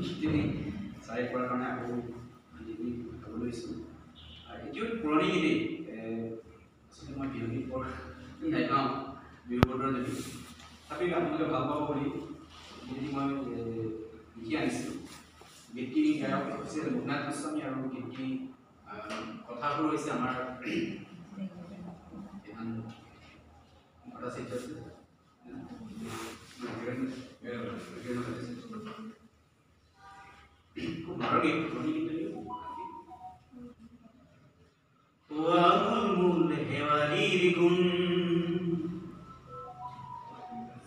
খিচিৰি চাই কৰাৰ কাৰণে আকৌ গীতটি গাব লৈছোঁ। এতিয়াও পুৰণি গীতেই আচলতে মই বিহুগীত বৰ নাগাওঁ বিহু বতৰৰ যদি তথাপি আপোনালোকে ভাল পাব বুলি গীতটি মই লিখি আনিছিলোঁ। গীতটি গায়ক হৈছে লোকনাথ গোস্বামী আৰু গীতটি কথাবোৰ হৈছে আমাৰ ভট্টাচাৰ্য আছে খুব ভাল গীত পুৰণি গীত মূল শেৱালিৰ গুণ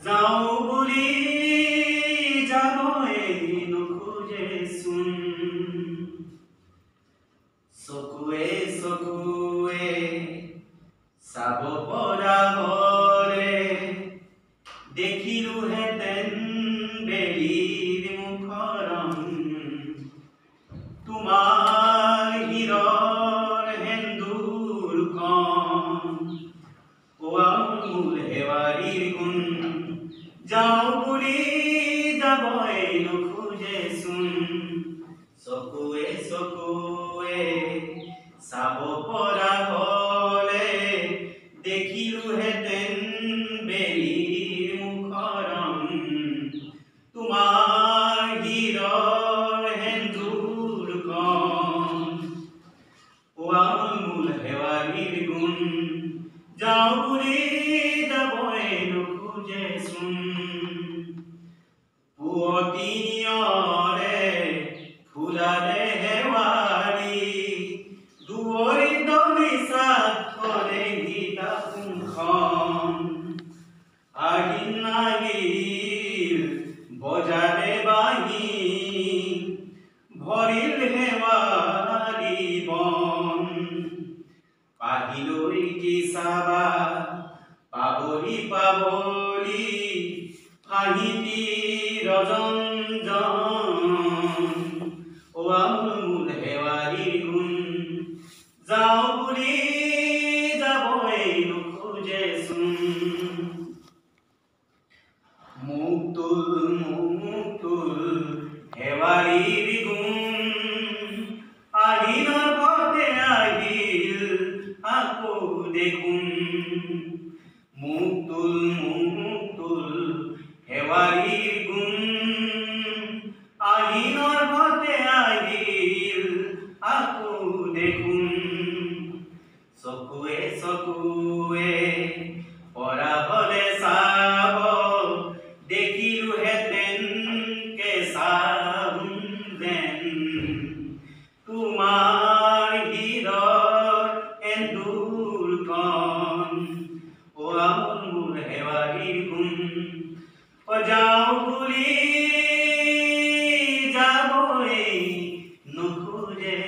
যাওঁ বুলি যাবই নোখোজেচোন চকুৱে চকুৱে চাব পৰা হলে দেখিলোহেঁতেন বেলিৰ মুখৰণ তোমাৰ হীৰৰ সেন্দুৰ মূল শেৱালিৰ গুণ যাওঁ বুলি যাবই নোখোজেচোন চকুৱে চকুৱে চাব পৰা হলে দেখিলোহেঁতেন বেলিৰ মুখৰণ তোমাৰ হীৰৰ সেন্দুৰ মূল শেৱালিৰ গুণ যাওঁ বুলি যাবই নোখোজেচোন পুৱতিনিয়ৰে ফুলালে শেৱালি দুৱৰী দলিচাত কৰে গীতা কোনখন আহিন নাগিল বজালে বাঁহী ভৰিল শেৱালি বন পাহিলৈ কি চাবা পাবলি পাবলি ফাহিতি ৰজনজন মূল শেৱালিৰ গুণ যাওঁ বুলি যাবই নোখোজেচোন মুখ তুল শেৱালিৰ গুণ আহিনৰ পথে আহিল আকৌ দেখোন মুখ তুল শেৱালিৰ গুণ আহিনৰ পথে আহিল আকৌ দেখোন চকুৱে চকুৱে পৰা হলে চাব দেখিলোহেঁতেন কেঁচা যেন তোমাৰ হীৰৰ সেন্দুৰ মূল শেৱালিৰ গুণ যাওঁ বুলি যাবই নোখোজে